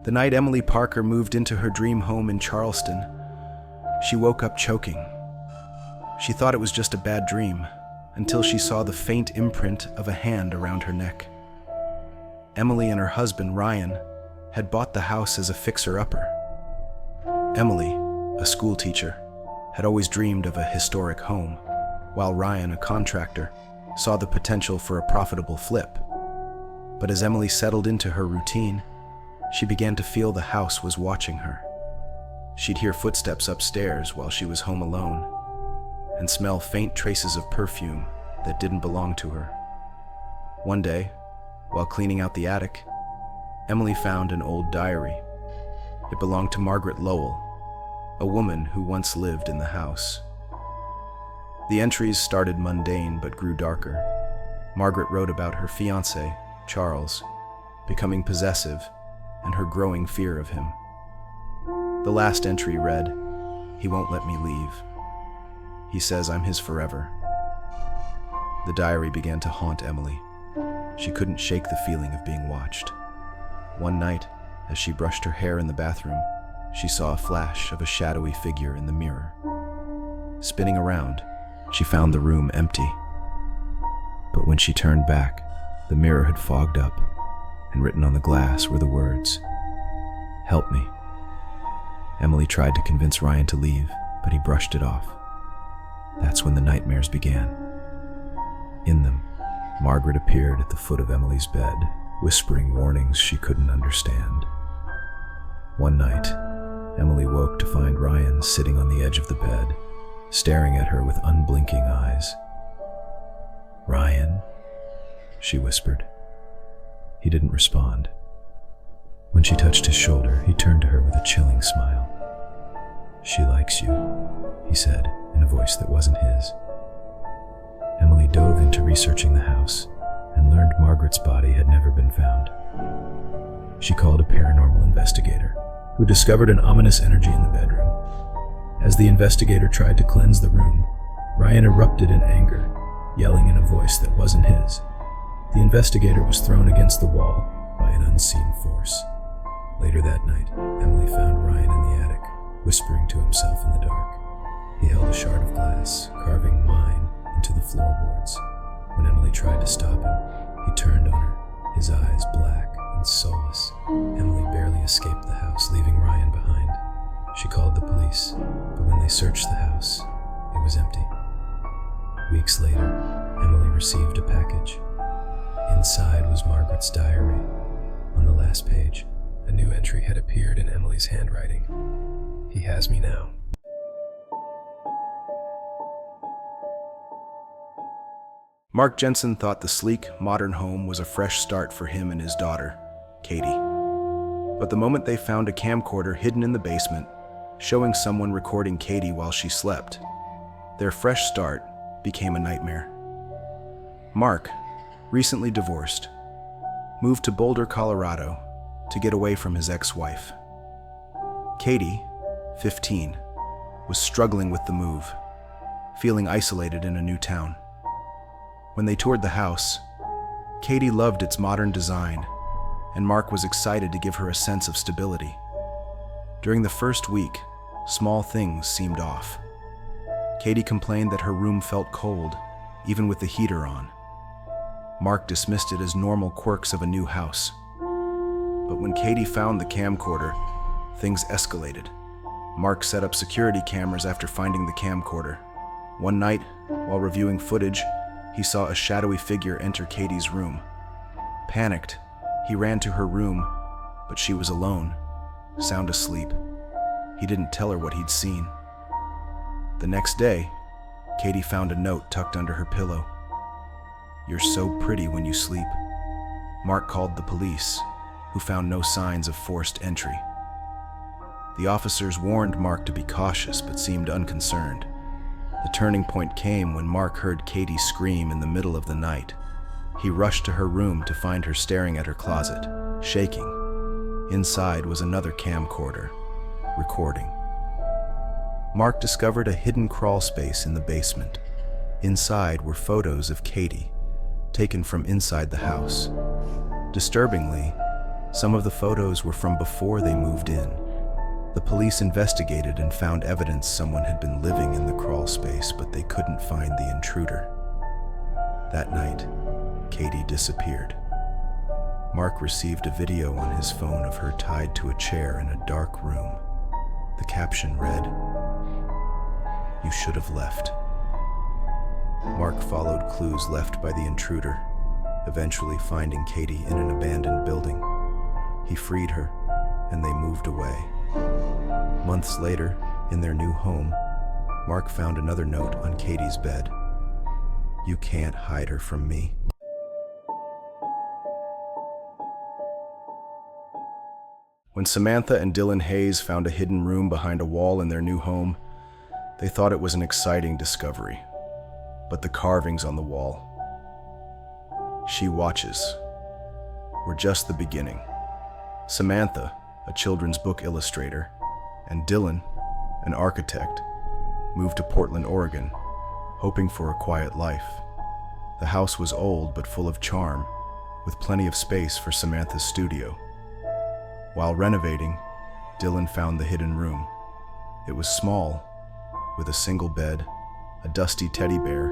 The night Emily Parker moved into her dream home in Charleston, she woke up choking. She thought it was just a bad dream until she saw the faint imprint of a hand around her neck. Emily and her husband, Ryan, had bought the house as a fixer-upper. Emily, a school teacher, had always dreamed of a historic home, while Ryan, a contractor, saw the potential for a profitable flip. But as Emily settled into her routine, she began to feel the house was watching her. She'd hear footsteps upstairs while she was home alone, and smell faint traces of perfume that didn't belong to her. One day, while cleaning out the attic, Emily found an old diary. It belonged to Margaret Lowell, a woman who once lived in the house. The entries started mundane but grew darker. Margaret wrote about her fiancé, Charles, becoming possessive and her growing fear of him. The last entry read, "He won't let me leave. He says I'm his forever." The diary began to haunt Emily. She couldn't shake the feeling of being watched. One night, as she brushed her hair in the bathroom, she saw a flash of a shadowy figure in the mirror. Spinning around, she found the room empty. But when she turned back, the mirror had fogged up, and written on the glass were the words, "Help me." Emily tried to convince Ryan to leave, but he brushed it off. That's when the nightmares began. In them, Margaret appeared at the foot of Emily's bed, whispering warnings she couldn't understand. One night, Emily woke to find Ryan sitting on the edge of the bed, staring at her with unblinking eyes. "Ryan?" she whispered. He didn't respond. When she touched his shoulder, he turned to her with a chilling smile. "She likes you," he said in a voice that wasn't his. Emily dove into researching the house and learned Margaret's body had never been found. She called a paranormal investigator, who discovered an ominous energy in the bedroom. As the investigator tried to cleanse the room, Ryan erupted in anger, yelling in a voice that wasn't his. The investigator was thrown against the wall by an unseen force. Later that night, Emily found Ryan in the attic, whispering to himself in the dark. He held a shard of glass, carving mine into the floorboards. When Emily tried to stop him, he turned on her, his eyes black and soulless. Emily barely escaped the house, leaving Ryan behind. She called the police, but when they searched the house, it was empty. Weeks later, Emily received a package. Inside was Margaret's diary. On the last page, a new entry had appeared in Emily's handwriting. "He has me now." Mark Jensen thought the sleek, modern home was a fresh start for him and his daughter, Katie. But the moment they found a camcorder hidden in the basement, showing someone recording Katie while she slept, their fresh start became a nightmare. Mark, recently divorced, moved to Boulder, Colorado, to get away from his ex-wife. Katie, 15, was struggling with the move, feeling isolated in a new town. When they toured the house, Katie loved its modern design, and Mark was excited to give her a sense of stability. During the first week, small things seemed off. Katie complained that her room felt cold, even with the heater on. Mark dismissed it as normal quirks of a new house. But when Katie found the camcorder, things escalated. Mark set up security cameras after finding the camcorder. One night, while reviewing footage, he saw a shadowy figure enter Katie's room. Panicked, he ran to her room, but she was alone, sound asleep. He didn't tell her what he'd seen. The next day, Katie found a note tucked under her pillow. "You're so pretty when you sleep." Mark called the police, who found no signs of forced entry. The officers warned Mark to be cautious, but seemed unconcerned. The turning point came when Mark heard Katie scream in the middle of the night. He rushed to her room to find her staring at her closet, shaking. Inside was another camcorder, recording. Mark discovered a hidden crawl space in the basement. Inside were photos of Katie, taken from inside the house. Disturbingly, Some of the photos were from before they moved in. The police investigated and found evidence someone had been living in the crawl space, but they couldn't find the intruder. That night, Katie disappeared. Mark received a video on his phone of her tied to a chair in a dark room. The caption read, "You should have left." Mark followed clues left by the intruder, eventually finding Katie in an abandoned building. He freed her, and they moved away. Months later, in their new home, Mark found another note on Katie's bed. "You can't hide her from me." When Samantha and Dylan Hayes found a hidden room behind a wall in their new home, they thought it was an exciting discovery. But the carvings on the wall, "She watches," were just the beginning. Samantha, a children's book illustrator, and Dylan, an architect, moved to Portland, Oregon, hoping for a quiet life. The house was old but full of charm, with plenty of space for Samantha's studio. While renovating, Dylan found the hidden room. It was small, with a single bed, a dusty teddy bear,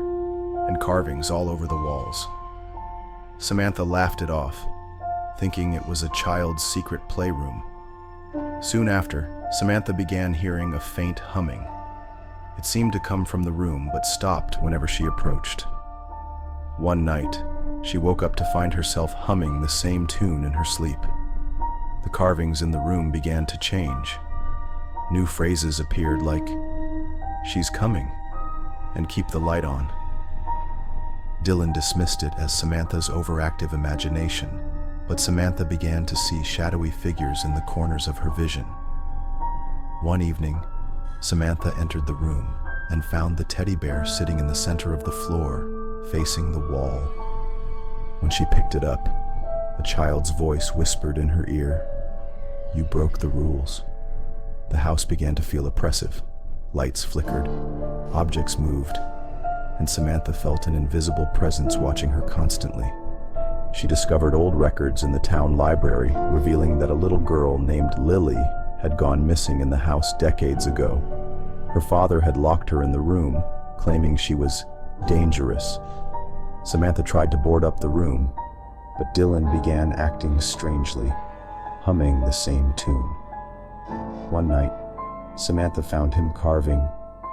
and carvings all over the walls. Samantha laughed it off, thinking it was a child's secret playroom. Soon after, Samantha began hearing a faint humming. It seemed to come from the room, but stopped whenever she approached. One night, she woke up to find herself humming the same tune in her sleep. The carvings in the room began to change. New phrases appeared like, "She's coming," and "Keep the light on." Dylan dismissed it as Samantha's overactive imagination, but Samantha began to see shadowy figures in the corners of her vision. One evening, Samantha entered the room and found the teddy bear sitting in the center of the floor, facing the wall. When she picked it up, a child's voice whispered in her ear, "You broke the rules." The house began to feel oppressive. Lights flickered, objects moved, and Samantha felt an invisible presence watching her constantly. She discovered old records in the town library, revealing that a little girl named Lily had gone missing in the house decades ago. Her father had locked her in the room, claiming she was dangerous. Samantha tried to board up the room, but Dylan began acting strangely, humming the same tune. One night, Samantha found him carving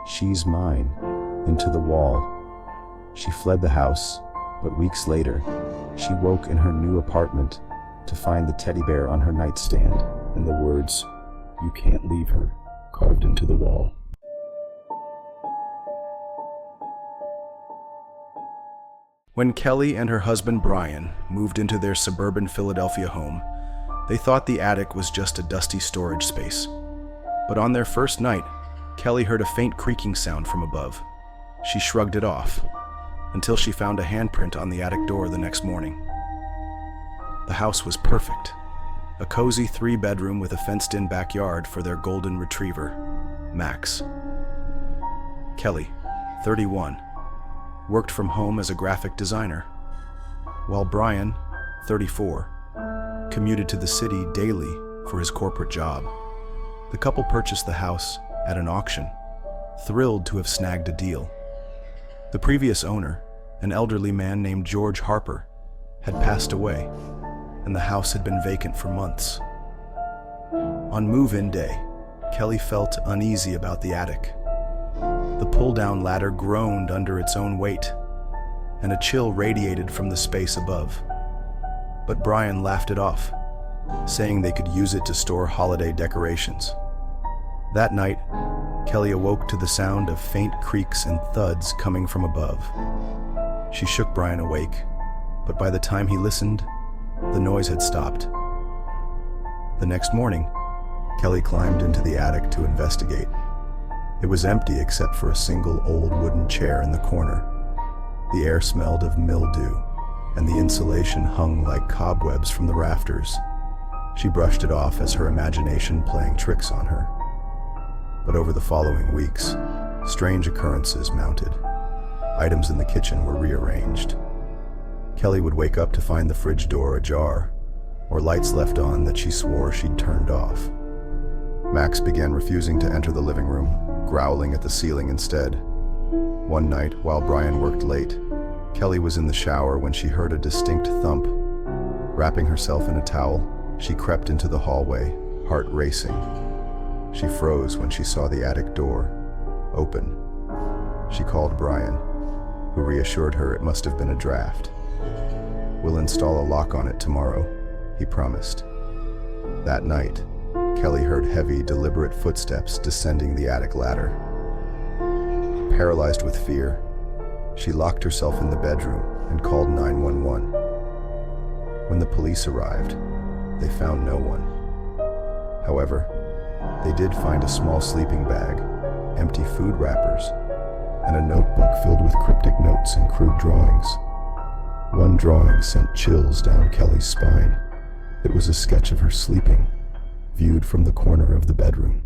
"She's mine" into the wall. She fled the house, but weeks later, she woke in her new apartment to find the teddy bear on her nightstand and the words, "You can't leave her," carved into the wall. When Kelly and her husband Brian moved into their suburban Philadelphia home, they thought the attic was just a dusty storage space. But on their first night, Kelly heard a faint creaking sound from above. She shrugged it off, until she found a handprint on the attic door the next morning. The house was perfect. A cozy 3-bedroom with a fenced-in backyard for their golden retriever, Max. Kelly, 31, worked from home as a graphic designer, while Brian, 34, commuted to the city daily for his corporate job. The couple purchased the house at an auction, thrilled to have snagged a deal. The previous owner, an elderly man named George Harper, had passed away, and the house had been vacant for months. On move-in day, Kelly felt uneasy about the attic. The pull-down ladder groaned under its own weight, and a chill radiated from the space above. But Brian laughed it off, saying they could use it to store holiday decorations. That night, Kelly awoke to the sound of faint creaks and thuds coming from above. She shook Brian awake, but by the time he listened, the noise had stopped. The next morning, Kelly climbed into the attic to investigate. It was empty except for a single old wooden chair in the corner. The air smelled of mildew, and the insulation hung like cobwebs from the rafters. She brushed it off as her imagination playing tricks on her. But over the following weeks, strange occurrences mounted. Items in the kitchen were rearranged. Kelly would wake up to find the fridge door ajar, or lights left on that she swore she'd turned off. Max began refusing to enter the living room, growling at the ceiling instead. One night, while Brian worked late, Kelly was in the shower when she heard a distinct thump. Wrapping herself in a towel, she crept into the hallway, heart racing. She froze when she saw the attic door open. She called Brian, who reassured her it must have been a draft. "We'll install a lock on it tomorrow," he promised. That night, Kelly heard heavy, deliberate footsteps descending the attic ladder. Paralyzed with fear, she locked herself in the bedroom and called 911. When the police arrived, they found no one. However, they did find a small sleeping bag, empty food wrappers, and a notebook filled with cryptic notes and crude drawings. One drawing sent chills down Kelly's spine. It was a sketch of her sleeping, viewed from the corner of the bedroom.